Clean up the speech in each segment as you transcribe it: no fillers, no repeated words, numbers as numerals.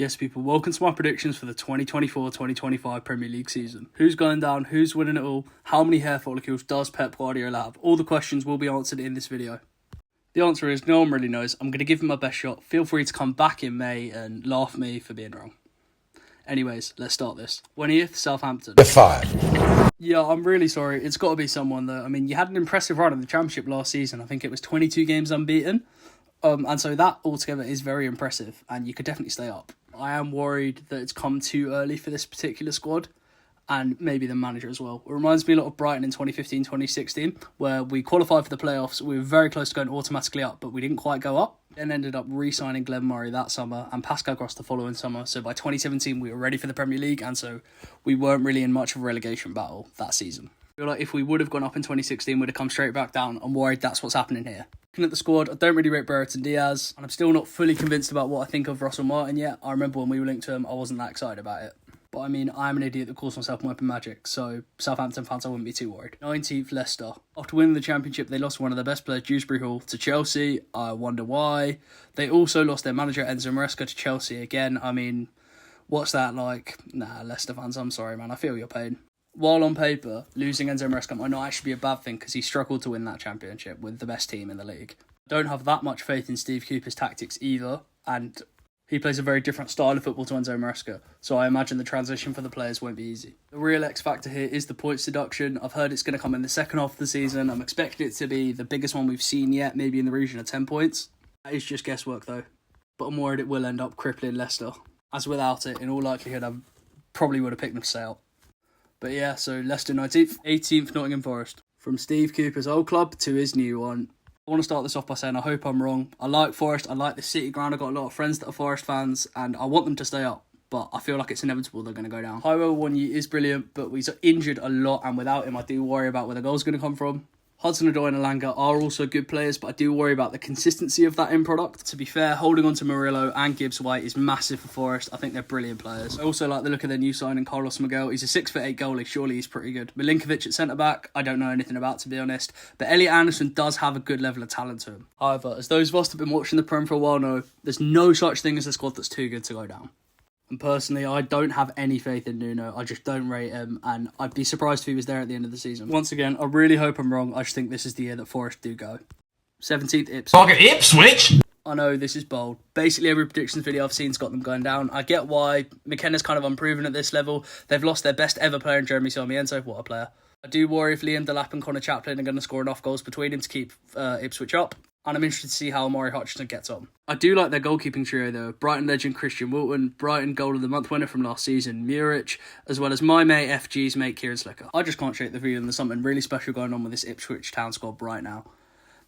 Yes, people, welcome to my predictions for the 2024-2025 Premier League season. Who's going down, who's winning it all, how many hair follicles does Pep Guardiola have? All the questions will be answered in this video. The answer is no one really knows. I'm going to give him my best shot. Feel free to come back in May and laugh at me for being wrong. Anyways, let's start this. 20th, Southampton. Five. Yeah, I'm really sorry. It's got to be someone though. I mean, you had an impressive run in the Championship last season. I think it was 22 games unbeaten. And so that altogether is very impressive, and you could definitely stay up. I am worried that it's come too early for this particular squad, and maybe the manager as well. It reminds me a lot of Brighton in 2015-2016, where we qualified for the playoffs. We were very close to going automatically up, but we didn't quite go up. Then ended up re-signing Glenn Murray that summer and Pascal Gross the following summer. So by 2017, we were ready for the Premier League, and so we weren't really in much of a relegation battle that season. I feel like if we would have gone up in 2016, we'd have come straight back down. I'm worried that's what's happening here. Looking at the squad, I don't really rate Brereton Diaz, and I'm still not fully convinced about what I think of Russell Martin yet. I remember when we were linked to him, I wasn't that excited about it. But I mean, I'm an idiot that calls myself Weapon Magic, so Southampton fans, I wouldn't be too worried. 19th, Leicester. After winning the Championship, they lost one of their best players, Dewsbury Hall, to Chelsea. I wonder why. They also lost their manager, Enzo Maresca, to Chelsea again. I mean, what's that like? Nah, Leicester fans, I'm sorry, man. I feel your pain. While on paper, losing Enzo Maresca might not actually be a bad thing because he struggled to win that championship with the best team in the league. Don't have that much faith in Steve Cooper's tactics either, and he plays a very different style of football to Enzo Maresca, so I imagine the transition for the players won't be easy. The real X factor here is the points deduction. I've heard it's going to come in the second half of the season. I'm expecting it to be the biggest one we've seen yet, maybe in the region of 10 points. That is just guesswork though, but I'm worried it will end up crippling Leicester, as without it, in all likelihood, I probably would have picked them to stay out. But yeah, so Leicester 19th, 18th Nottingham Forest. From Steve Cooper's old club to his new one. I want to start this off by saying I hope I'm wrong. I like Forest, I like the City ground, I've got a lot of friends that are Forest fans, and I want them to stay up, but I feel like it's inevitable they're going to go down. Hyrule Wanyi is brilliant, but he's injured a lot, and without him I do worry about where the goal's going to come from. Hudson-Odoi and Elanga are also good players, but I do worry about the consistency of that end product. To be fair, holding on to Murillo and Gibbs-White is massive for Forest. I think they're brilliant players. I also like the look of their new signing, Carlos Miguel. He's a 6'8" goalie. Surely he's pretty good. Milinkovic at centre-back, I don't know anything about, to be honest. But Elliot Anderson does have a good level of talent to him. However, as those of us that have been watching the Prem for a while know, there's no such thing as a squad that's too good to go down. And personally, I don't have any faith in Nuno. I just don't rate him, and I'd be surprised if he was there at the end of the season. Once again, I really hope I'm wrong. I just think this is the year that Forest do go. 17th, Ipswich. Target Ipswich? I know, this is bold. Basically, every predictions video I've seen's got them going down. I get why. McKenna's kind of unproven at this level. They've lost their best ever player in Jeremy Sarmiento. What a player. I do worry if Liam Delap and Connor Chaplin are going to score enough goals between them to keep Ipswich up. And I'm interested to see how Amari Hutchinson gets on. I do like their goalkeeping trio though. Brighton legend Christian Wilton, Brighton Goal of the Month winner from last season, Muric, as well as my mate FG's mate Kieran Slicker. I just can't shake the feeling there's something really special going on with this Ipswich Town squad right now.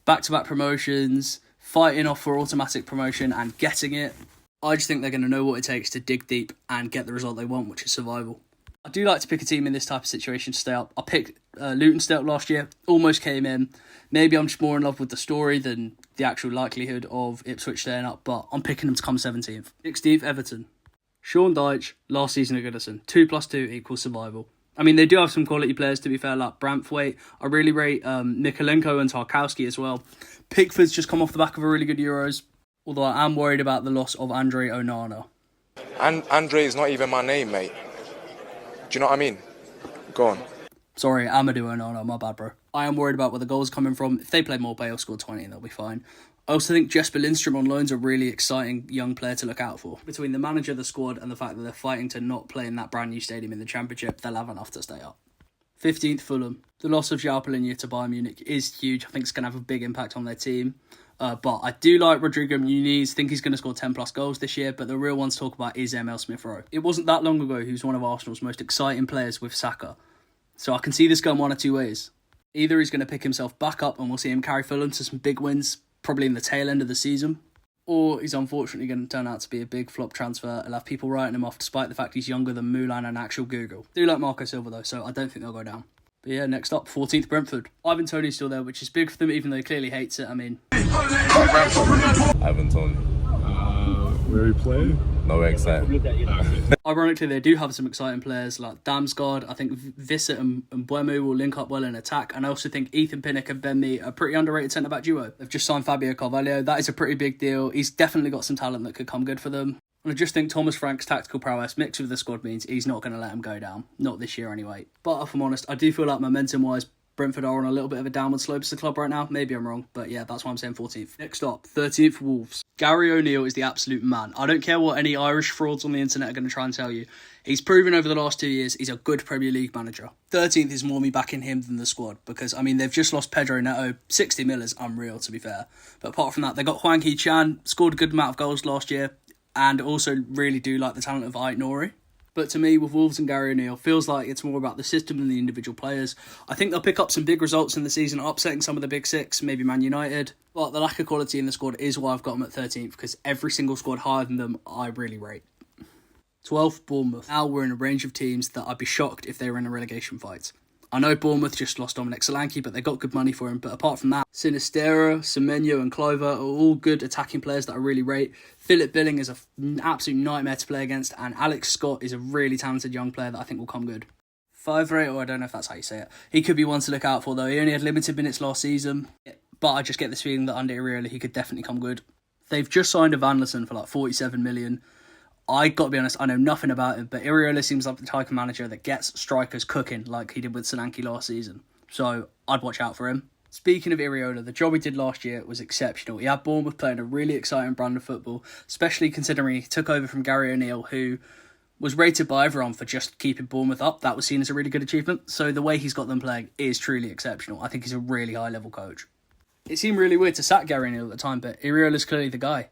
Back-to-back promotions, fighting off for automatic promotion and getting it. I just think they're going to know what it takes to dig deep and get the result they want, which is survival. I do like to pick a team in this type of situation to stay up. I picked Luton stay up last year, almost came in. Maybe I'm just more in love with the story than the actual likelihood of Ipswich staying up, but I'm picking them to come 17th. 16th, Everton. Sean Dyche, last season at Goodison. 2 + 2 equals survival. I mean, they do have some quality players, to be fair, like Branthwaite. I really rate Mikolenko and Tarkowski as well. Pickford's just come off the back of a really good Euros, although I am worried about the loss of Andre Onana. And Andre is not even my name, mate. Do you know what I mean? Go on. Sorry, Amadou Onana, my bad, bro. I am worried about where the goals are coming from. If they play more, Bale score 20 and they'll be fine. I also think Jesper Lindstrom on loan's a really exciting young player to look out for. Between the manager of the squad and the fact that they're fighting to not play in that brand new stadium in the Championship, they'll have enough to stay up. 15th, Fulham. The loss of João Palhinha to Bayern Munich is huge. I think it's going to have a big impact on their team. But I do like Rodrigo Muniz. Think he's going to score 10 plus goals this year, but the real one to talk about is Emil Smith-Rowe. It wasn't that long ago he was one of Arsenal's most exciting players with Saka. So I can see this going one of two ways. Either he's going to pick himself back up and we'll see him carry Fulham to some big wins, probably in the tail end of the season, or he's unfortunately going to turn out to be a big flop transfer and have people writing him off despite the fact he's younger than Mulan and actual Google. I do like Marco Silva though, so I don't think they'll go down. But yeah, next up, 14th Brentford. Ivan Toney's still there, which is big for them, even though he clearly hates it. I mean, Ivan Toney. Where he play? No excitement. Ironically, they do have some exciting players like Damsgaard. I think Visser and Buemo will link up well in attack. And I also think Ethan Pinnock and Ben Mee are a pretty underrated centre-back duo. They've just signed Fabio Carvalho. That is a pretty big deal. He's definitely got some talent that could come good for them. And I just think Thomas Frank's tactical prowess mixed with the squad means he's not going to let him go down. Not this year anyway. But if I'm honest, I do feel like momentum-wise, Brentford are on a little bit of a downward slope as a club right now. Maybe I'm wrong, but yeah, that's why I'm saying 14th. Next up, 13th, Wolves. Gary O'Neill is the absolute man. I don't care what any Irish frauds on the internet are going to try and tell you. He's proven over the last 2 years he's a good Premier League manager. 13th is more me backing him than the squad because, I mean, they've just lost Pedro Neto. 60 mil is unreal, to be fair. But apart from that, they got Hwang Hee-chan, scored a good amount of goals last year, and also really do like the talent of Ait Nori. But to me, with Wolves and Gary O'Neill, feels like it's more about the system than the individual players. I think they'll pick up some big results in the season, upsetting some of the big six, maybe Man United. But the lack of quality in the squad is why I've got them at 13th, because every single squad higher than them, I really rate. 12th, Bournemouth. Now we're in a range of teams that I'd be shocked if they were in a relegation fight. I know Bournemouth just lost Dominic Solanke, but they got good money for him. But apart from that, Sinistera, Semenyo and Clover are all good attacking players that I really rate. Philip Billing is an absolute nightmare to play against, and Alex Scott is a really talented young player that I think will come good. 5-rate, or I don't know if that's how you say it. He could be one to look out for, though. He only had limited minutes last season, but I just get this feeling that under Iraola he could definitely come good. They've just signed a Van Vanderson for like 47 million. I got to be honest, I know nothing about him, but Iraola seems like the type of manager that gets strikers cooking like he did with Solanke last season. So I'd watch out for him. Speaking of Iraola, the job he did last year was exceptional. He had Bournemouth playing a really exciting brand of football, especially considering he took over from Gary O'Neill, who was rated by everyone for just keeping Bournemouth up. That was seen as a really good achievement. So the way he's got them playing is truly exceptional. I think he's a really high-level coach. It seemed really weird to sack Gary O'Neill at the time, but Iraola's clearly the guy.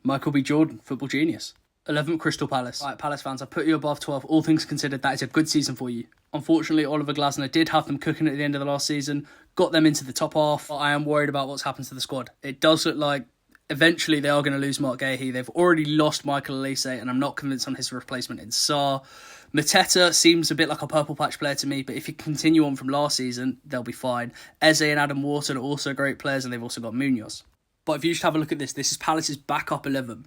Michael B. Jordan, football genius. 11th, Crystal Palace. Right, Palace fans, I put you above 12. All things considered, that is a good season for you. Unfortunately, Oliver Glasner did have them cooking at the end of the last season, got them into the top half, but I am worried about what's happened to the squad. It does look like eventually they are going to lose Mark Gahey. They've already lost Michael Elise, and I'm not convinced on his replacement in Sarr. Mateta seems a bit like a purple patch player to me, but if you continue on from last season, they'll be fine. Eze and Adam Wharton are also great players, and they've also got Munoz. But if you just have a look at this is Palace's backup 11.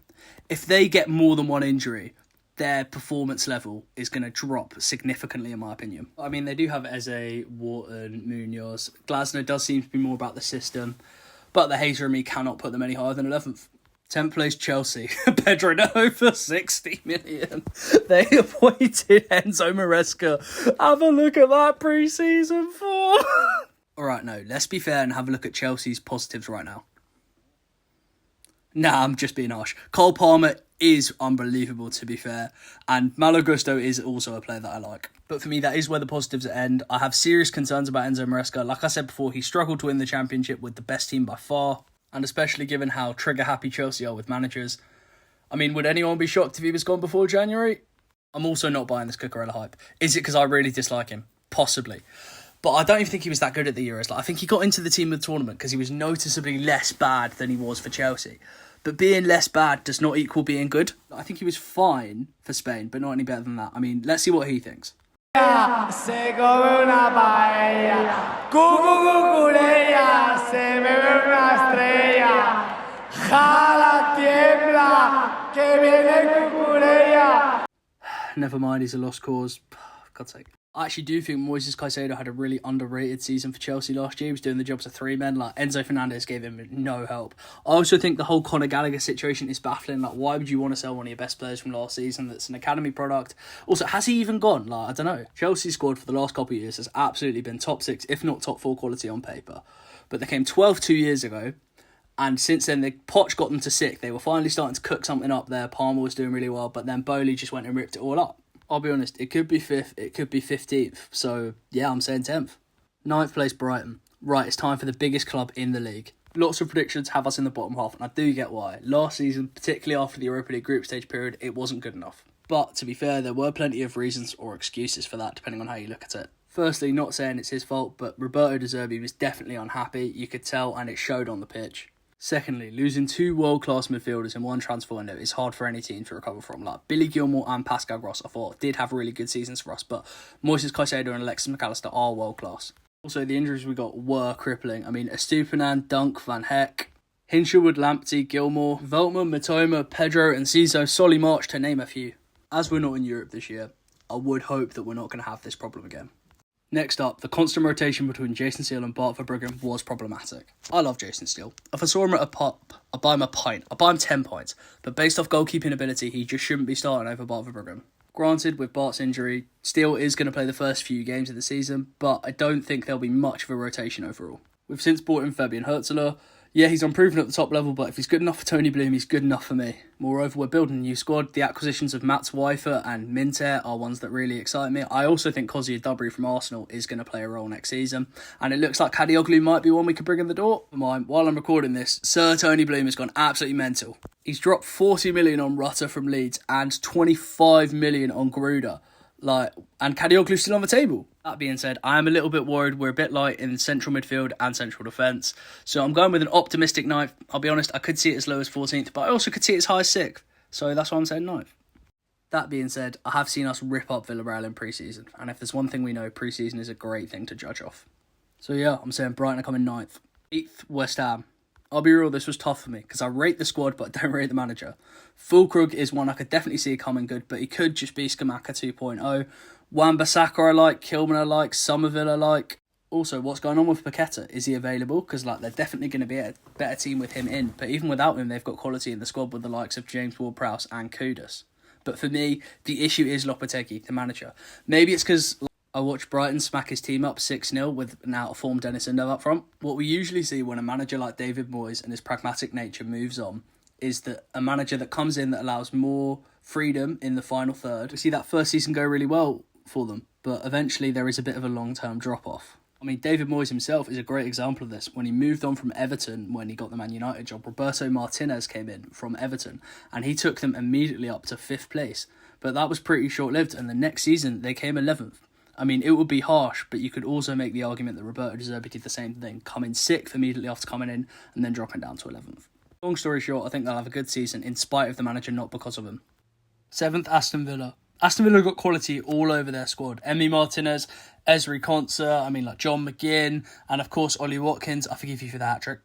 If they get more than one injury, their performance level is going to drop significantly, in my opinion. I mean, they do have Eze, Wharton, Munoz. Glasner does seem to be more about the system, but the hater in me cannot put them any higher than 11th. 10th place, Chelsea. Pedro Neto for 60 million. They appointed Enzo Maresca. Have a look at that pre-season form. Alright, no, let's be fair and have a look at Chelsea's positives right now. Nah, I'm just being harsh. Cole Palmer is unbelievable, to be fair. And Malo Gusto is also a player that I like. But for me, that is where the positives end. I have serious concerns about Enzo Maresca. Like I said before, he struggled to win the championship with the best team by far. And especially given how trigger-happy Chelsea are with managers. I mean, would anyone be shocked if he was gone before January? I'm also not buying this Cucurella hype. Is it because I really dislike him? Possibly. But I don't even think he was that good at the Euros. Like, I think he got into the team of the tournament because he was noticeably less bad than he was for Chelsea. But being less bad does not equal being good. I think he was fine for Spain, but not any better than that. I mean, let's see what he thinks. Se come una paella, cucucucureya, se me ve una estrella, jala tiembla, que viene cucureya. Never mind, he's a lost cause. God's sake. I actually do think Moises Caicedo had a really underrated season for Chelsea last year. He was doing the jobs of three men. Like, Enzo Fernandez gave him no help. I also think the whole Conor Gallagher situation is baffling. Like, why would you want to sell one of your best players from last season that's an academy product? Also, has he even gone? Like, I don't know. Chelsea's squad for the last couple of years has absolutely been top 6, if not top 4 quality on paper. But they came 12 2 years ago. And since then, Poch got them to 6th. They were finally starting to cook something up there. Palmer was doing really well. But then Bowley just went and ripped it all up. I'll be honest, it could be 5th, it could be 15th. So, yeah, I'm saying 10th. 9th place, Brighton. Right, it's time for the biggest club in the league. Lots of predictions have us in the bottom half, and I do get why. Last season, particularly after the Europa League group stage period, it wasn't good enough. But, to be fair, there were plenty of reasons or excuses for that, depending on how you look at it. Firstly, not saying it's his fault, but Roberto De Zerbi was definitely unhappy. You could tell, and it showed on the pitch. Secondly, losing 2 world-class midfielders in one transfer window is hard for any team to recover from. Like, Billy Gilmour and Pascal Gross, I thought, did have really good seasons for us, but Moises Caicedo and Alexis McAllister are world-class. Also, the injuries we got were crippling. I mean, Estupinan, Dunk, Van Heck, Hinshelwood, Lamptey, Gilmour, Veltman, Matoma, Pedro and Ciso, Solly March, to name a few. As we're not in Europe this year, I would hope that we're not going to have this problem again. Next up, the constant rotation between Jason Steele and Bart Verbruggen was problematic. I love Jason Steele. If I saw him at a pub, I'd buy him a pint. I'd buy him 10 pints. But based off goalkeeping ability, he just shouldn't be starting over Bart Verbruggen. Granted, with Bart's injury, Steele is going to play the first few games of the season, but I don't think there'll be much of a rotation overall. We've since brought in Fabian Hürzeler. Yeah, he's unproven at the top level, but if he's good enough for Tony Bloom, he's good enough for me. Moreover, we're building a new squad. The acquisitions of Mats Weifer and Minter are ones that really excite me. I also think Kozia Dubry from Arsenal is going to play a role next season, and it looks like Kadioglu might be one we could bring in the door. While I'm recording this, Sir Tony Bloom has gone absolutely mental. He's dropped 40 million on Rutter from Leeds and 25 million on Garuda. And Kadioglu's still on the table. That being said, I am a little bit worried we're a bit light in central midfield and central defence. So I'm going with an optimistic 9th. I'll be honest, I could see it as low as 14th, but I also could see it as high as 6th. So that's why I'm saying 9th. That being said, I have seen us rip up Villarreal in pre-season. And if there's one thing we know, pre-season is a great thing to judge off. So yeah, I'm saying Brighton are coming 9th. 8th, West Ham. I'll be real, this was tough for me because I rate the squad but I don't rate the manager. Fulkrug is one I could definitely see coming good, but he could just be Skamaka 2.0. Wan-Bissaka I like, Kilman I like, Somerville I like. Also, what's going on with Paqueta? Is he available? Because they're definitely going to be a better team with him in, but even without him, they've got quality in the squad with the likes of James Ward-Prowse and Kudus. But for me, the issue is Lopetegui, the manager. Maybe it's because I watched Brighton smack his team up 6-0 with an out-of-form Dennis Indo up front. What we usually see when a manager like David Moyes and his pragmatic nature moves on is that a manager that comes in that allows more freedom in the final third. We see that first season go really well for them, but eventually there is a bit of a long-term drop-off. I mean, David Moyes himself is a great example of this. When he moved on from Everton, when he got the Man United job, Roberto Martinez came in from Everton, and he took them immediately up to 5th place. But that was pretty short-lived, and the next season they came 11th. I mean, it would be harsh, but you could also make the argument that Roberto De Zerbi did the same thing, coming 6th immediately after coming in, and then dropping down to 11th. Long story short, I think they'll have a good season in spite of the manager, not because of him. 7th, Aston Villa. Aston Villa got quality all over their squad. Emi Martinez, Ezri Konsa, John McGinn, and of course Ollie Watkins. I forgive you for the hat-trick.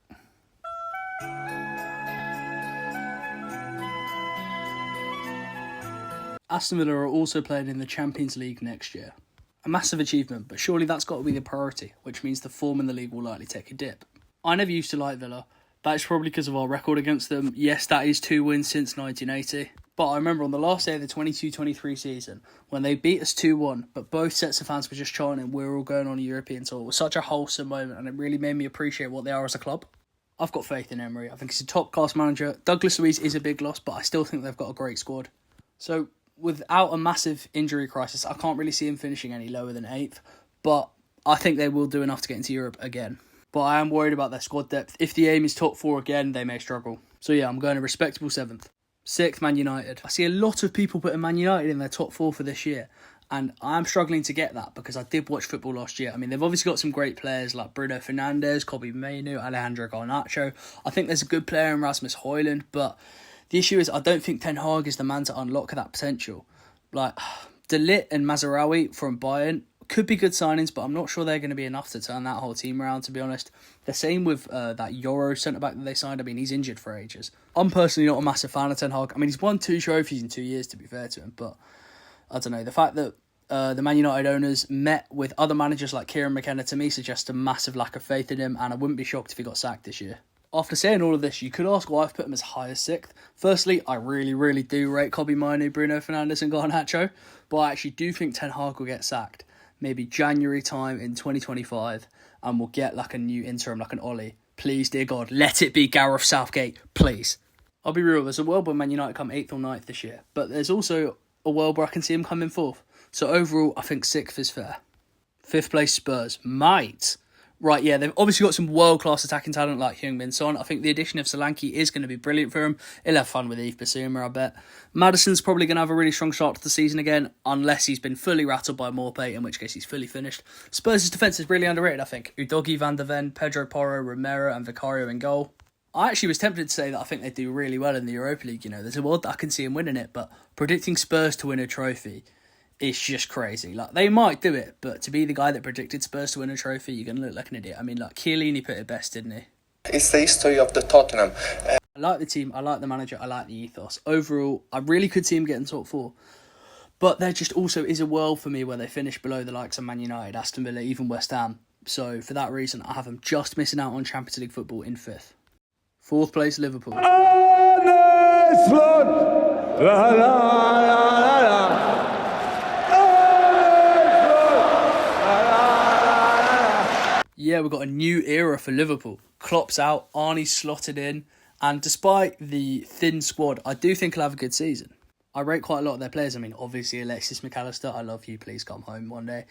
Aston Villa are also playing in the Champions League next year. A massive achievement, but surely that's got to be the priority, which means the form in the league will likely take a dip. I never used to like Villa. That is probably because of our record against them. Yes, that is 2 wins since 1980. But I remember on the last day of the 22-23 season, when they beat us 2-1, but both sets of fans were just chanting, we're all going on a European tour. It was such a wholesome moment, and it really made me appreciate what they are as a club. I've got faith in Emery. I think he's a top-class manager. Douglas Luiz is a big loss, but I still think they've got a great squad. So, without a massive injury crisis, I can't really see him finishing any lower than 8th, but I think they will do enough to get into Europe again. But I am worried about their squad depth. If the aim is top 4 again, they may struggle. So yeah, I'm going a respectable 7th. 6th, Man United. I see a lot of people putting Man United in their top 4 for this year, and I'm struggling to get that because I did watch football last year. I mean, they've obviously got some great players like Bruno Fernandes, Kobbie Mainoo, Alejandro Garnacho. I think there's a good player in Rasmus Højlund, but the issue is I don't think Ten Hag is the man to unlock that potential. De Ligt and Mazraoui from Bayern could be good signings, but I'm not sure they're going to be enough to turn that whole team around, to be honest. The same with that Euro centre-back that they signed. I mean, he's injured for ages. I'm personally not a massive fan of Ten Hag. I mean, he's won 2 trophies in 2 years, to be fair to him, but I don't know. The fact that the Man United owners met with other managers like Kieran McKenna, to me, suggests a massive lack of faith in him, and I wouldn't be shocked if he got sacked this year. After saying all of this, you could ask why I've put him as high as 6th. Firstly, I really, really do rate Kobbie Mainoo, Bruno Fernandes and Garnacho, but I actually do think Ten Hag will get sacked. Maybe January time in 2025, and we'll get a new interim, like an Ollie. Please, dear God, let it be Gareth Southgate, please. I'll be real, there's a world where Man United come 8th or 9th this year, but there's also a world where I can see him coming 4th. So overall, I think 6th is fair. 5th place, Spurs. Might. Right, yeah, they've obviously got some world-class attacking talent like Heung-min Son. I think the addition of Solanke is going to be brilliant for him. He'll have fun with Yves Bissouma, I bet. Maddison's probably going to have a really strong start to the season again, unless he's been fully rattled by Maupay, in which case he's fully finished. Spurs' defence is really underrated, I think. Udogie, Van der Ven, Pedro Porro, Romero and Vicario in goal. I actually was tempted to say that I think they do really well in the Europa League. There's a world that I can see him winning it, but predicting Spurs to win a trophy, it's just crazy. They might do it, but to be the guy that predicted Spurs to win a trophy, you're going to look like an idiot. I mean, Chiellini put it best, didn't he? It's the history of the Tottenham. I like the team, I like the manager, I like the ethos. Overall, I really could see him getting top 4. But there just also is a world for me where they finish below the likes of Man United, Aston Villa, even West Ham. So for that reason, I have them just missing out on Champions League football in 5th. 4th place, Liverpool. Yeah, we've got a new era for Liverpool. Klopp's out, Arnie's slotted in, and despite the thin squad, I do think he'll have a good season. I rate quite a lot of their players. I mean, obviously Alexis McAllister, I love you, please come home one day.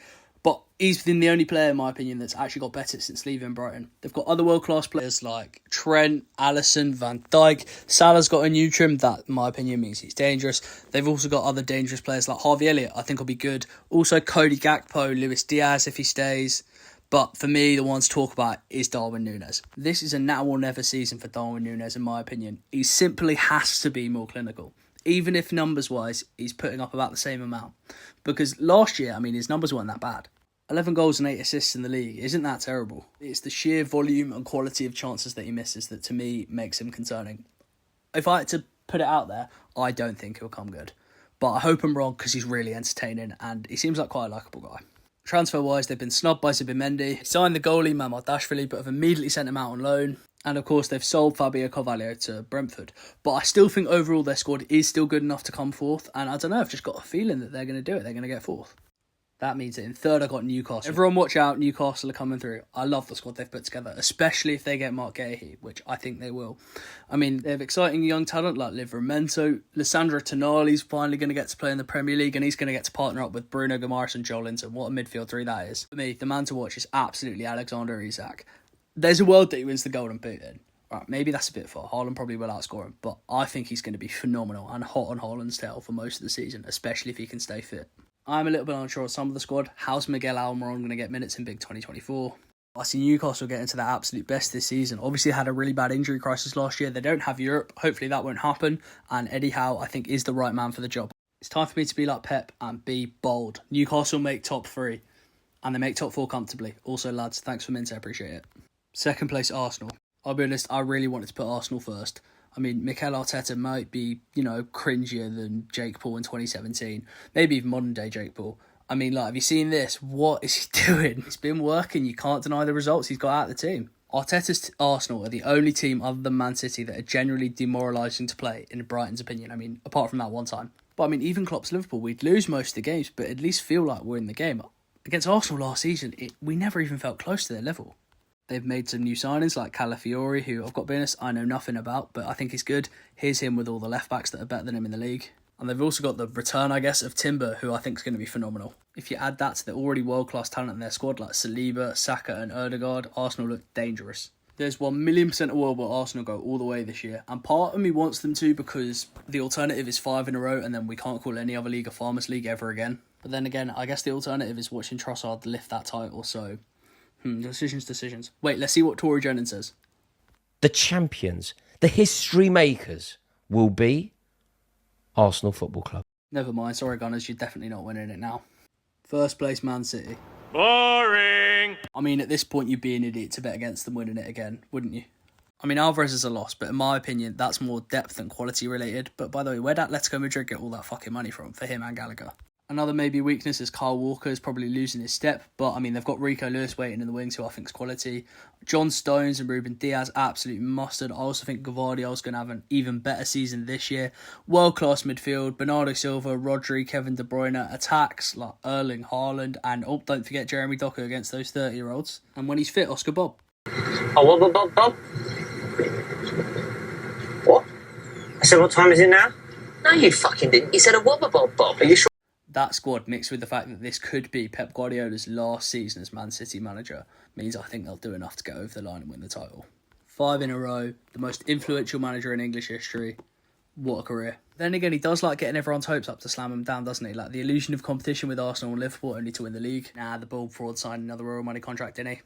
But he's been the only player, in my opinion, that's actually got better since leaving Brighton. They've got other world-class players like Trent, Alisson, Van Dijk. Salah's got a new trim. That, in my opinion, means he's dangerous. They've also got other dangerous players like Harvey Elliott, I think will be good. Also, Cody Gakpo, Luis Diaz if he stays. But for me, the one to talk about is Darwin Núñez. This is a now or never season for Darwin Núñez, in my opinion. He simply has to be more clinical. Even if numbers-wise, he's putting up about the same amount. Because last year, I mean, his numbers weren't that bad. 11 goals and 8 assists in the league isn't that terrible. It's the sheer volume and quality of chances that he misses that, to me, makes him concerning. If I had to put it out there, I don't think he'll come good. But I hope I'm wrong because he's really entertaining and he seems like quite a likeable guy. Transfer-wise, they've been snubbed by Zubimendi, signed the goalie Mamardashvili, but have immediately sent him out on loan. And of course, they've sold Fabio Carvalho to Brentford. But I still think overall their squad is still good enough to come fourth. And I don't know, I've just got a feeling that they're going to do it. They're going to get fourth. That means that in 3rd, I got Newcastle. Everyone watch out, Newcastle are coming through. I love the squad they've put together, especially if they get Mark Gahey, which I think they will. I mean, they have exciting young talent like Livramento. Lissandro Tonali's finally going to get to play in the Premier League, and he's going to get to partner up with Bruno Guimaraes and Joelinton. What a midfield three that is. For me, the man to watch is absolutely Alexander Isak. There's a world that he wins the Golden Boot in. Right, maybe that's a bit far. Haaland probably will outscore him, but I think he's going to be phenomenal and hot on Haaland's tail for most of the season, especially if he can stay fit. I'm a little bit unsure of some of the squad. How's Miguel Almiron going to get minutes in Big 2024? I see Newcastle get into their absolute best this season. Obviously, they had a really bad injury crisis last year. They don't have Europe. Hopefully, that won't happen. And Eddie Howe, I think, is the right man for the job. It's time for me to be like Pep and be bold. Newcastle make top 3. And they make top 4 comfortably. Also, lads, thanks for Minter. I appreciate it. 2nd place, Arsenal. I'll be honest, I really wanted to put Arsenal first. I mean, Mikel Arteta might be, cringier than Jake Paul in 2017. Maybe even modern day Jake Paul. I mean, have you seen this? What is he doing? It's been working. You can't deny the results he's got out of the team. Arteta's Arsenal are the only team other than Man City that are generally demoralising to play, in Brighton's opinion. I mean, apart from that one time. But I mean, even Klopp's Liverpool, we'd lose most of the games, but at least feel like we're in the game. Against Arsenal last season, we never even felt close to their level. They've made some new signings like Calafiori, who I've got to be honest, I know nothing about, but I think he's good. Here's him with all the left-backs that are better than him in the league. And they've also got the return, I guess, of Timber, who I think is going to be phenomenal. If you add that to the already world-class talent in their squad like Saliba, Saka and Ødegaard, Arsenal look dangerous. There's 1,000,000% a world where Arsenal go all the way this year, and part of me wants them to because the alternative is 5 in a row and then we can't call any other league a Farmers League ever again. But then again, I guess the alternative is watching Trossard lift that title, so... Decisions. Wait, let's see what Tory Jennings says. The champions, the history makers, will be Arsenal Football Club. Never mind, sorry Gunners, you're definitely not winning it now. 1st place, Man City. Boring. I mean, at this point, you'd be an idiot to bet against them winning it again, wouldn't you? I mean, Alvarez is a loss, but in my opinion, that's more depth and quality related. But by the way, where'd Atletico Madrid get all that fucking money from for him and Gallagher? Another maybe weakness is Kyle Walker is probably losing his step, but I mean, they've got Rico Lewis waiting in the wings, who I think is quality. John Stones and Ruben Diaz, absolute mustard. I also think Gvardiol's going to have an even better season this year. World-class midfield, Bernardo Silva, Rodri, Kevin De Bruyne, attacks like Erling Haaland, and don't forget Jeremy Doku against those 30-year-olds. And when he's fit, Oscar Bob. Oh, Bob? What? I said, what time is it now? No, you fucking didn't. You said a wobber Bob. Are you sure? That squad, mixed with the fact that this could be Pep Guardiola's last season as Man City manager, means I think they'll do enough to get over the line and win the title. 5 in a row, the most influential manager in English history. What a career. Then again, he does like getting everyone's hopes up to slam them down, doesn't he? Like the illusion of competition with Arsenal and Liverpool only to win the league. Nah, the bald fraud signed another Royal Money contract, didn't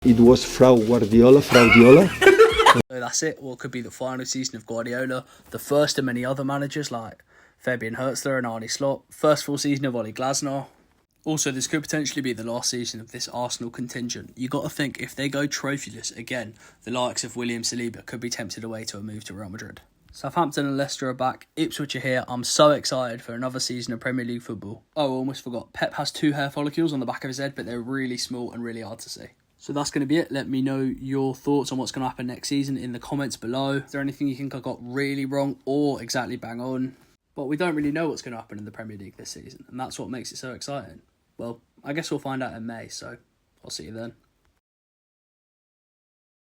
he? It was Frau Guardiola. So that's it. What could be the final season of Guardiola. The first of many other managers like Fabian Hürzeler and Arne Slot. First full season of Oli Glasner. Also, this could potentially be the last season of this Arsenal contingent. You got to think, if they go trophyless again, the likes of William Saliba could be tempted away to a move to Real Madrid. Southampton and Leicester are back. Ipswich are here. I'm so excited for another season of Premier League football. Oh, I almost forgot. Pep has 2 hair follicles on the back of his head, but they're really small and really hard to see. So that's going to be it. Let me know your thoughts on what's going to happen next season in the comments below. Is there anything you think I got really wrong or exactly bang on? But we don't really know what's going to happen in the Premier League this season, and that's what makes it so exciting. Well, I guess we'll find out in May, so I'll see you then.